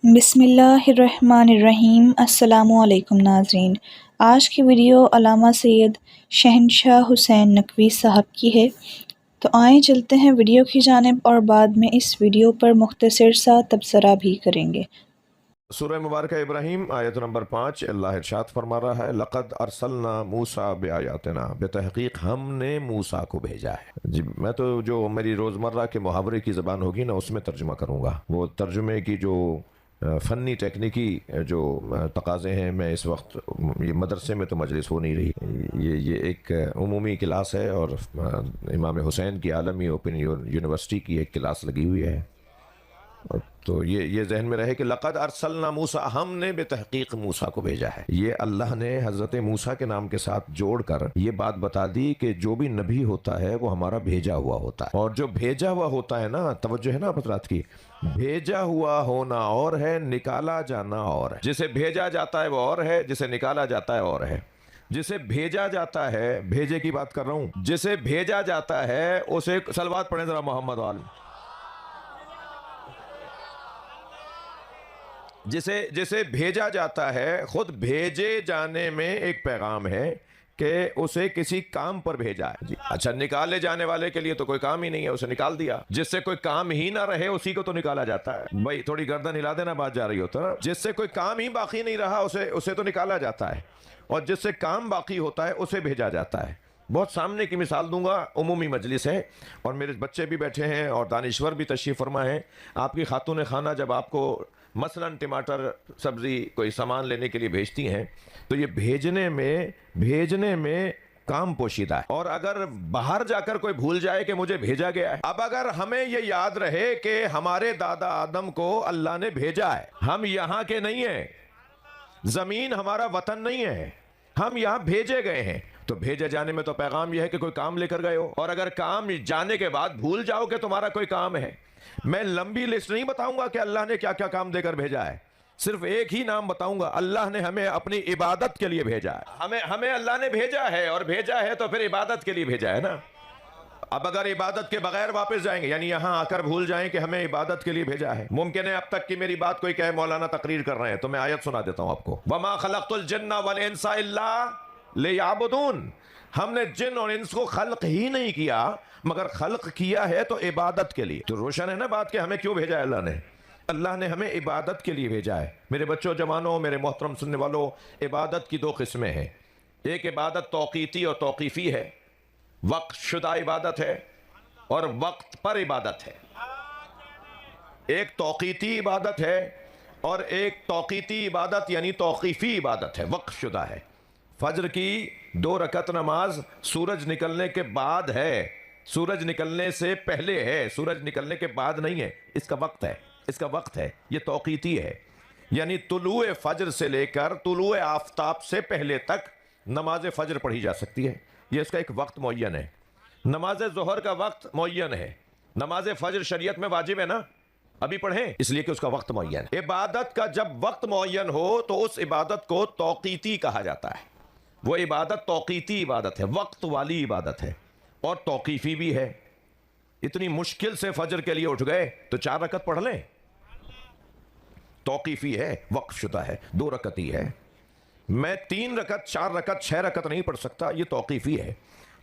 بسم اللہ الرحمن الرحیم۔ السلام علیکم ناظرین، آج کی ویڈیو علامہ سید شہنشاہ حسین نقوی صاحب کی ہے، تو آئیں چلتے ہیں ویڈیو کی جانب اور بعد میں اس ویڈیو پر مختصر سا تبصرہ بھی کریں گے۔ سورہ مبارکہ ابراہیم آیت نمبر 5، اللہ ارشاد فرما رہا ہے لقد ارسلنا موسیٰ بآیاتنا، بے تحقیق ہم نے موسیٰ کو بھیجا ہے۔ جی میں تو جو میری روزمرہ کے محاورے کی زبان ہوگی نا اس میں ترجمہ کروں گا، وہ ترجمے کی جو فنی ٹیکنیکی جو تقاضے ہیں، میں اس وقت یہ مدرسے میں تو مجلس ہو نہیں رہی، یہ ایک عمومی کلاس ہے اور امام حسین کی عالمی اوپن یونیورسٹی کی ایک کلاس لگی ہوئی ہے، تو یہ ذہن میں رہے کہ لقد ارسلنا موسیٰ، ہم نے بے تحقیق موسیٰ کو بھیجا ہے۔ یہ اللہ نے حضرت موسیٰ کے نام کے ساتھ جوڑ کر یہ بات بتا دی کہ جو بھی نبی ہوتا ہے وہ ہمارا بھیجا ہوا ہوتا ہے، اور جو بھیجا ہوا ہوتا ہے نا، توجہ ہے نا حضرات کی، بھیجا ہوا ہونا اور ہے، نکالا جانا اور ہے۔ جسے بھیجا جاتا ہے وہ اور ہے، جسے نکالا جاتا ہے اور ہے۔ جسے بھیجا جاتا ہے، بھیجے کی بات کر رہا ہوں، جسے بھیجا جاتا ہے اسے صلوات پڑھیں ذرا محمد وال، جسے بھیجا جاتا ہے، خود بھیجے جانے میں ایک پیغام ہے کہ اسے کسی کام پر بھیجا ہے۔ جی اچھا، نکالے جانے والے کے لیے تو کوئی کام ہی نہیں ہے، اسے نکال دیا۔ جس سے کوئی کام ہی نہ رہے اسی کو تو نکالا جاتا ہے۔ بھائی تھوڑی گردن ہلا دینا، بات جا رہی ہوتا ہے نا۔ جس سے کوئی کام ہی باقی نہیں رہا اسے تو نکالا جاتا ہے، اور جس سے کام باقی ہوتا ہے اسے بھیجا جاتا ہے۔ بہت سامنے کی مثال دوں گا، عمومی مجلس ہے اور میرے بچے بھی بیٹھے ہیں اور دانشور بھی تشریف فرما ہیں۔ آپ کی خاتون خانہ جب آپ کو مثلا ٹماٹر، سبزی، کوئی سامان لینے کے لیے بھیجتی ہیں تو یہ بھیجنے میں کام پوشیدہ ہے، اور اگر باہر جا کر کوئی بھول جائے کہ مجھے بھیجا گیا ہے۔ اب اگر ہمیں یہ یاد رہے کہ ہمارے دادا آدم کو اللہ نے بھیجا ہے، ہم یہاں کے نہیں ہیں، زمین ہمارا وطن نہیں ہے، ہم یہاں بھیجے گئے ہیں، تو بھیجے جانے میں تو پیغام یہ ہے کہ کوئی کام لے کر گئے ہو، اور اگر کام جانے کے بعد بھول جاؤ کہ تمہارا کوئی کام ہے۔ میں لمبی لسٹ نہیں بتاؤں گا کہ اللہ نے کیا کیا کام دے کر بھیجا ہے، صرف ایک ہی نام بتاؤں گا، اللہ نے ہمیں اپنی عبادت کے لیے بھیجا ہے۔ ہمیں اللہ نے بھیجا ہے، اور بھیجا ہے تو پھر عبادت کے لیے بھیجا ہے نا۔ اب اگر عبادت کے بغیر واپس جائیں گے، یعنی یہاں آ کر بھول جائیں کہ ہمیں عبادت کے لیے بھیجا ہے، ممکن ہے اب تک کی میری بات کوئی کہے مولانا تقریر کر رہے ہیں، تو میں آیت سنا دیتا ہوں آپ کو، وَمَا خَلَقْتُ الْجِنَّ وَالْإِنسَ إِلَّا لِيَعْبُدُونَ، ہم نے جن اور انس کو خلق ہی نہیں کیا مگر خلق کیا ہے تو عبادت کے لیے۔ تو روشن ہے نا بات کہ ہمیں کیوں بھیجا ہے اللہ نے؟ اللہ نے ہمیں عبادت کے لیے بھیجا ہے۔ میرے بچوں، جوانوں، میرے محترم سننے والوں، عبادت کی دو قسمیں ہیں، ایک عبادت توقیتی اور توقیفی ہے، وقت شدہ عبادت ہے، اور وقت پر عبادت ہے۔ ایک توقیتی عبادت ہے اور ایک توقیتی عبادت یعنی توقیفی عبادت ہے، وقت شدہ ہے۔ فجر کی 2 رکعت نماز سورج نکلنے کے بعد ہے، سورج نکلنے سے پہلے ہے، سورج نکلنے کے بعد نہیں ہے، اس کا وقت ہے، اس کا وقت ہے، یہ توقیتی ہے، یعنی طلوع فجر سے لے کر طلوع آفتاب سے پہلے تک نماز فجر پڑھی جا سکتی ہے، یہ اس کا ایک وقت معین ہے۔ نماز ظہر کا وقت معین ہے، نماز فجر شریعت میں واجب ہے نا، ابھی پڑھیں، اس لیے کہ اس کا وقت معین ہے۔ عبادت کا جب وقت معین ہو تو اس عبادت کو توقیتی کہا جاتا ہے، وہ عبادت توقیتی عبادت ہے، وقت والی عبادت ہے، اور توقیفی بھی ہے۔ اتنی مشکل سے فجر کے لیے اٹھ گئے تو 4 رکعت پڑھ لیں، توقیفی ہے، وقت شدہ ہے، 2 رکعت ہی ہے۔ میں 3 رکعت، 4 رکعت، 6 رکعت نہیں پڑھ سکتا، یہ توقیفی ہے۔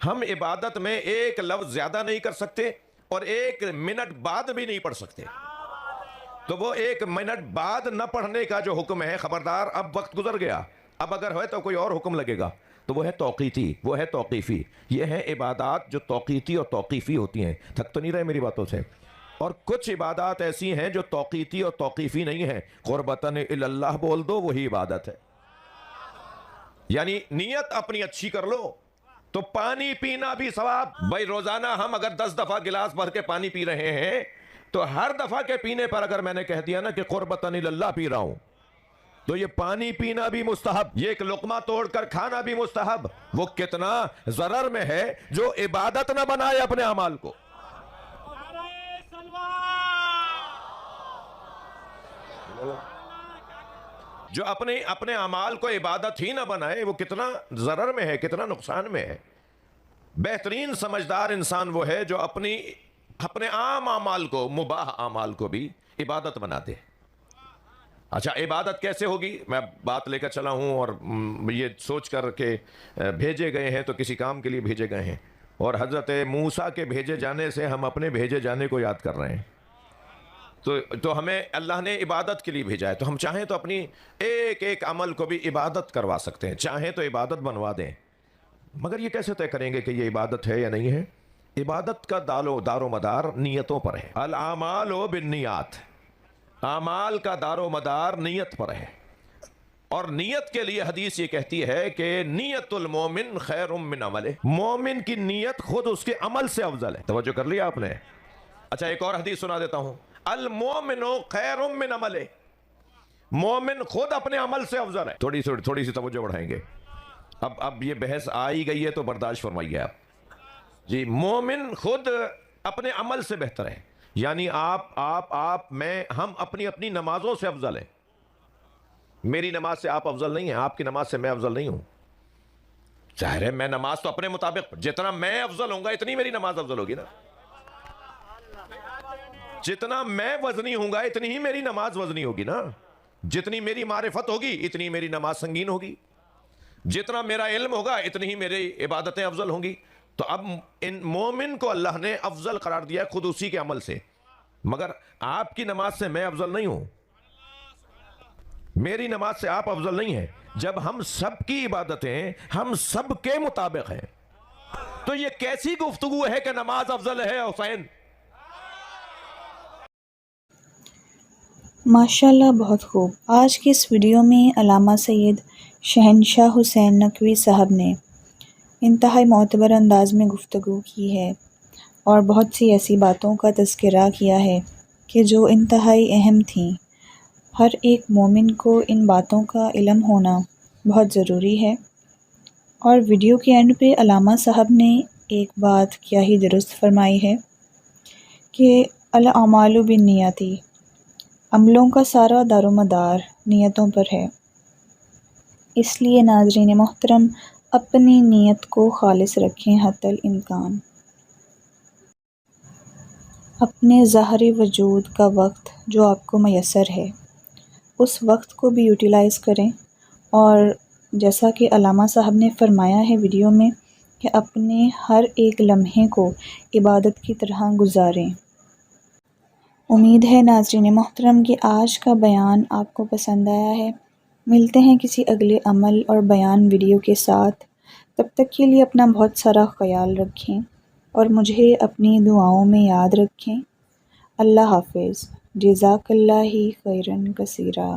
ہم عبادت میں ایک لفظ زیادہ نہیں کر سکتے اور 1 منٹ بعد بھی نہیں پڑھ سکتے، تو وہ 1 منٹ بعد نہ پڑھنے کا جو حکم ہے، خبردار اب وقت گزر گیا، اب اگر ہے تو کوئی اور حکم لگے گا، تو وہ ہے توقیتی، وہ ہے توقیفی۔ یہ ہے عبادات جو توقیتی اور توقیفی ہوتی ہیں۔ تھک تو نہیں رہے میری باتوں سے؟ اور کچھ عبادات ایسی ہیں جو توقیتی اور توقیفی نہیں ہیں، قربتاً الی اللہ بول دو، وہی عبادت ہے، یعنی نیت اپنی اچھی کر لو تو پانی پینا بھی ثواب۔ بھائی روزانہ ہم اگر 10 دفعہ گلاس بھر کے پانی پی رہے ہیں تو ہر دفعہ کے پینے پر اگر میں نے کہہ دیا نا کہ قربتاً الی اللہ پی رہا ہوں، تو یہ پانی پینا بھی مستحب، یہ ایک لقمہ توڑ کر کھانا بھی مستحب۔ وہ کتنا ضرر میں ہے جو عبادت نہ بنائے اپنے اعمال کو۔ جو اپنے اعمال کو عبادت ہی نہ بنائے، وہ کتنا ضرر میں ہے، کتنا نقصان میں ہے۔ بہترین سمجھدار انسان وہ ہے جو اپنے عام اعمال کو، مباح اعمال کو بھی عبادت بنا دے۔ اچھا عبادت کیسے ہوگی؟ میں بات لے کر چلا ہوں اور یہ سوچ کر کہ بھیجے گئے ہیں تو کسی کام کے لیے بھیجے گئے ہیں، اور حضرت موسیٰ کے بھیجے جانے سے ہم اپنے بھیجے جانے کو یاد کر رہے ہیں۔ تو ہمیں اللہ نے عبادت کے لیے بھیجا ہے، تو ہم چاہیں تو اپنی ایک ایک عمل کو بھی عبادت کروا سکتے ہیں، چاہیں تو عبادت بنوا دیں، مگر یہ کیسے طے کریں گے کہ یہ عبادت ہے یا نہیں ہے؟ عبادت کا دار و مدار نیتوں پر ہے۔ الاعمال بالنیات، اعمال کا دار و مدار نیت پر ہے، اور نیت کے لیے حدیث یہ کہتی ہے کہ نیت المومن خیر من عملہ، مومن کی نیت خود اس کے عمل سے افضل ہے۔ توجہ کر لیا آپ نے؟ اچھا ایک اور حدیث سنا دیتا ہوں، المومن خیر من عملہ، مومن خود اپنے عمل سے افضل ہے۔ تھوڑی سی توجہ بڑھائیں گے، اب یہ بحث آئی گئی ہے تو برداشت فرمائیے آپ جی۔ مومن خود اپنے عمل سے بہتر ہے، یعنی آپ میں ہم اپنی نمازوں سے افضل ہیں۔ میری نماز سے آپ افضل نہیں ہیں، آپ کی نماز سے میں افضل نہیں ہوں۔ ظاہر ہے میں نماز تو اپنے مطابق، جتنا میں افضل ہوں گا اتنی میری نماز افضل ہوگی نا، جتنا میں وزنی ہوں گا اتنی ہی میری نماز وزنی ہوگی نا، جتنی میری معرفت ہوگی اتنی میری نماز سنگین ہوگی، جتنا میرا علم ہوگا اتنی ہی میری عبادتیں افضل ہوں گی۔ تو اب ان مومن کو اللہ نے افضل قرار دیا خود اسی کے عمل سے، مگر آپ کی نماز سے میں افضل نہیں ہوں، میری نماز سے آپ افضل نہیں ہیں۔ جب ہم سب کی عبادتیں ہم سب کے مطابق ہیں تو یہ کیسی گفتگو ہے کہ نماز افضل ہے حسین؟ ماشاءاللہ بہت خوب۔ آج کی اس ویڈیو میں علامہ سید شہنشاہ حسین نقوی صاحب نے انتہائی معتبر انداز میں گفتگو کی ہے اور بہت سی ایسی باتوں کا تذکرہ کیا ہے کہ جو انتہائی اہم تھیں۔ ہر ایک مومن کو ان باتوں کا علم ہونا بہت ضروری ہے، اور ویڈیو کے اینڈ پہ علامہ صاحب نے ایک بات کیا ہی درست فرمائی ہے کہ الاعمال بالنیات، عملوں کا سارا دار و مدار نیتوں پر ہے۔ اس لیے ناظرین محترم اپنی نیت کو خالص رکھیں حتی الامکان۔ اپنے ظاہری وجود کا وقت جو آپ کو میسر ہے اس وقت کو بھی یوٹیلائز کریں، اور جیسا کہ علامہ صاحب نے فرمایا ہے ویڈیو میں کہ اپنے ہر ایک لمحے کو عبادت کی طرح گزاریں۔ امید ہے ناظرین محترم کہ آج کا بیان آپ کو پسند آیا ہے۔ ملتے ہیں کسی اگلے عمل اور بیان ویڈیو کے ساتھ، تب تک کے لیے اپنا بہت سارا خیال رکھیں اور مجھے اپنی دعاؤں میں یاد رکھیں۔ اللہ حافظ، جزاک اللہ خیرا کثیرا۔